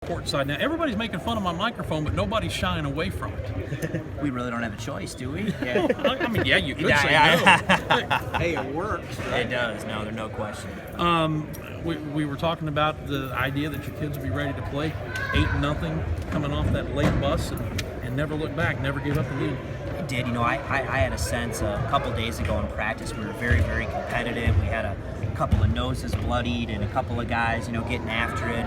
courtside. Now, everybody's making fun of my microphone, but nobody's shying away from it. We really don't have a choice, do we? Yeah. I mean, yeah, you could say no. Hey, it works, right? It does. No, there's no question. We were talking about the idea that your kids will be ready to play 8-0 coming off that late bus and never look back, never give up the lead. I did. I had a sense a couple days ago in practice we were very, very competitive. We had a couple of noses bloodied and a couple of guys, getting after it.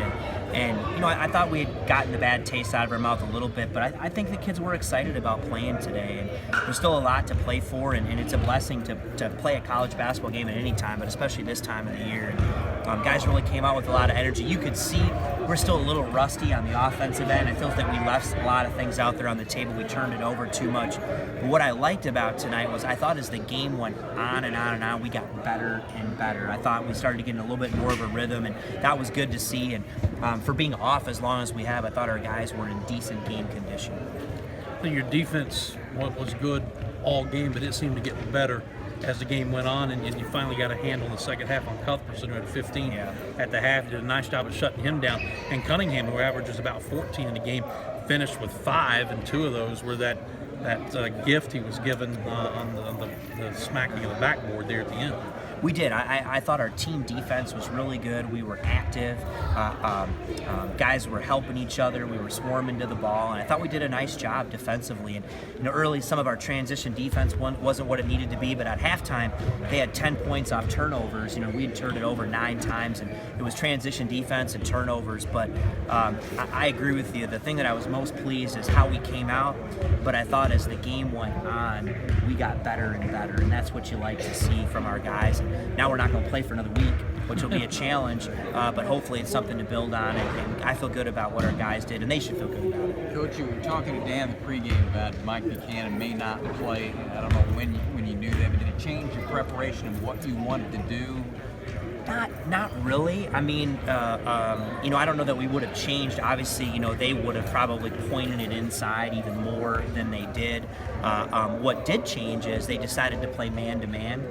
And I thought we had gotten the bad taste out of our mouth a little bit, but I think the kids were excited about playing today. And there's still a lot to play for, and it's a blessing to play a college basketball game at any time, but especially this time of the year. And guys really came out with a lot of energy. You could see we're still a little rusty on the offensive end. I feel that we left a lot of things out there on the table. We turned it over too much. But what I liked about tonight was I thought as the game went on and on and on, we got better and better. I thought we started getting a little bit more of a rhythm, and that was good to see. And for being off as long as we have, I thought our guys were in decent game condition. Your defense was good all game, but it seemed to get better as the game went on, and you finally got a handle in the second half on Cuthbertson, who had 15 at the half. You did a nice job of shutting him down. And Cunningham, who averages about 14 in the game, finished with 5, and 2 of those were that gift he was given on the smacking of the backboard there at the end. We did. I thought our team defense was really good. We were active. Guys were helping each other. We were swarming to the ball, and I thought we did a nice job defensively. And early, some of our transition defense wasn't what it needed to be, but at halftime, they had 10 points off turnovers. We had turned it over 9 times, and it was transition defense and turnovers. But I agree with you. The thing that I was most pleased is how we came out, but I thought as the game went on, we got better and better, and that's what you like to see from our guys. Now we're not going to play for another week, which will be a challenge, but hopefully it's something to build on, and I feel good about what our guys did, and they should feel good about it. Coach, you were talking to Dan in the pregame about Mike Buchanan may not play. I don't know when you knew that, but did it change your preparation of what you wanted to do? Not really. I mean, I don't know that we would have changed. Obviously, they would have probably pointed it inside even more than they did. What did change is they decided to play man-to-man.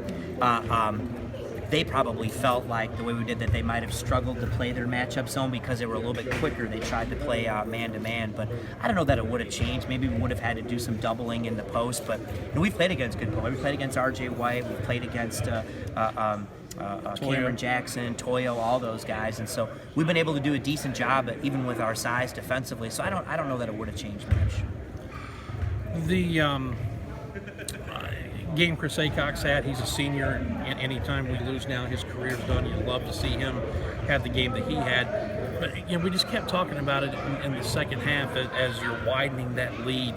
They probably felt like the way we did that they might have struggled to play their matchup zone because they were a little bit quicker. They tried to play man-to-man, but I don't know that it would have changed. Maybe we would have had to do some doubling in the post, but we played against good players. We played against R.J. White. We played against Cameron Jackson, Toyo, all those guys, and so we've been able to do a decent job, even with our size defensively. So I don't know that it would have changed much. The game Chris Acock's had, he's a senior, and anytime we lose now, his career's done. You'd love to see him have the game that he had. But we just kept talking about it in the second half as you're widening that lead.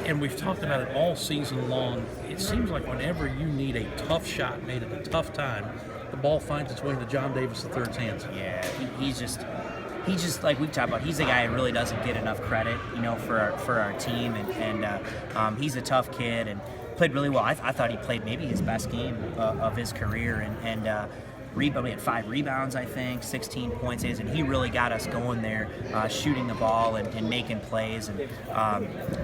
And we've talked about it all season long. It seems like whenever you need a tough shot made at a tough time, the ball finds its way into John Davis III's hands. Yeah, he's just like we've talked about. He's a guy who really doesn't get enough credit, for our team, and he's a tough kid and played really well. I thought he played maybe his best game of his career, and we had 5 rebounds, I think, 16 points, and he really got us going there, shooting the ball and making plays. And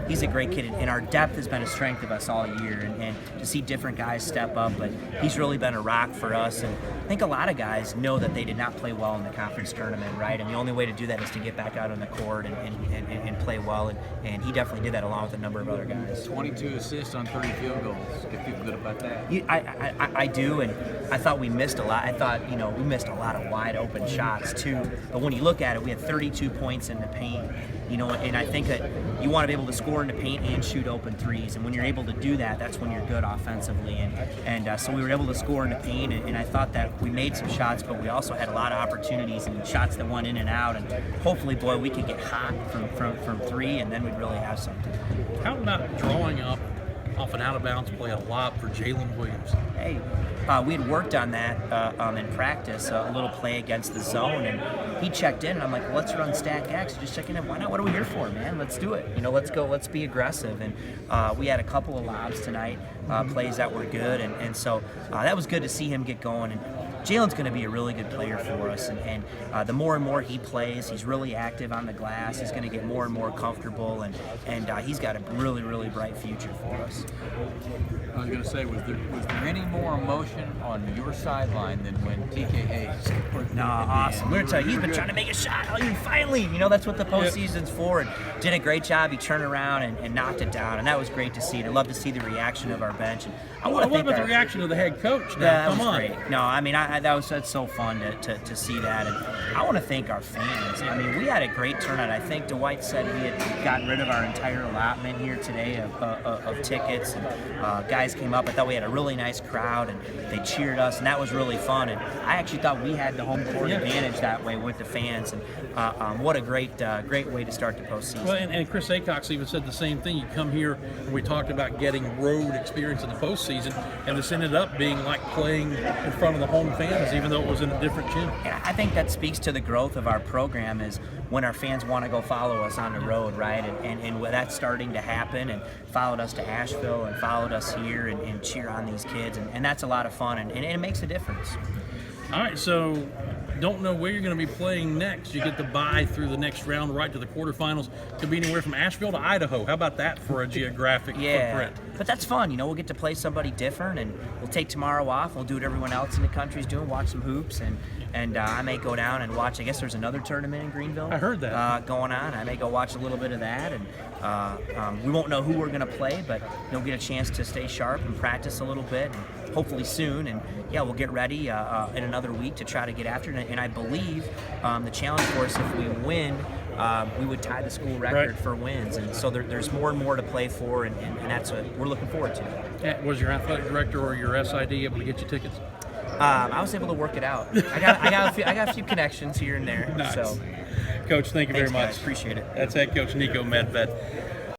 he's a great kid, and our depth has been a strength of us all year. And to see different guys step up, but he's really been a rock for us. And I think a lot of guys know that they did not play well in the conference tournament, right? And the only way to do that is to get back out on the court and play well. And he definitely did that along with a number of other guys. 22 assists on 30 field goals. You feel good about that? I do, and I thought we missed a lot. I thought, we missed a lot of wide open shots too. But when you look at it, we had 32 points in the paint. And I think that you want to be able to score in the paint and shoot open threes. And when you're able to do that, that's when you're good offensively. And so we were able to score in the paint, and I thought that we made some shots, but we also had a lot of opportunities and shots that went in and out. And hopefully, boy, we could get hot from 3, and then we'd really have something. How about drawing up off an out-of-bounds play a lob for Jalen Williams? Hey, we had worked on that in practice, a little play against the zone, and he checked in, and I'm like, well, let's run stack X, just checking in. Why not? What are we here for, man? Let's do it. Let's go. Let's be aggressive. And we had a couple of lobs tonight, plays that were good, and so that was good to see him get going. And Jalen's going to be a really good player for us, and the more and more he plays, he's really active on the glass. He's going to get more and more comfortable, and he's got a really, really bright future for us. I was going to say, was there any more emotion on your sideline than when TK Hayes? Awesome. We're going to tell you, he's been trying to make a shot. Oh, finally, that's what the postseason's for. And did a great job. He turned around and knocked it down, and that was great to see. I love to see the reaction of our bench. And what about the reaction of the head coach now? Yeah, Come on. Great. No, I mean, that's so fun to see that. And I want to thank our fans. I mean, we had a great turnout. I think Dwight said we had gotten rid of our entire allotment here today of tickets. And guys came up. I thought we had a really nice crowd, and they cheered us, and that was really fun. And I actually thought we had the home court advantage that way with the fans. And what a great way to start the postseason. Well, and Chris Acox even said the same thing. You come here, and we talked about getting road experience in the postseason, and this ended up being like playing in front of the home fans, even though it was in a different gym. And I think that speaks to the growth of our program is when our fans want to go follow us on the road, right? And that's starting to happen, and followed us to Asheville and followed us here and cheer on these kids, and that's a lot of fun, and it makes a difference. All right, so don't know where you're going to be playing next. You get to bye through the next round right to the quarterfinals. Could be anywhere from Asheville to Idaho. How about that for a geographic footprint? But that's fun. We'll get to play somebody different, and we'll take tomorrow off. We'll do what everyone else in the country's doing, watch some hoops, and I may go down and watch. I guess there's another tournament in Greenville. I heard that. Going on. I may go watch a little bit of that, and we won't know who we're going to play, but you'll get a chance to stay sharp and practice a little bit, and hopefully soon. And we'll get ready in another week to try to get after it. And I believe the challenge for us, if we win, we would tie the school record for wins. And so there's more and more to play for, and that's what we're looking forward to. Was your athletic director or your SID able to get you tickets? I was able to work it out. I got a few connections here and there. Nice. So, Coach, thank you very much. Guys. Appreciate it. That's head coach Niko Medved.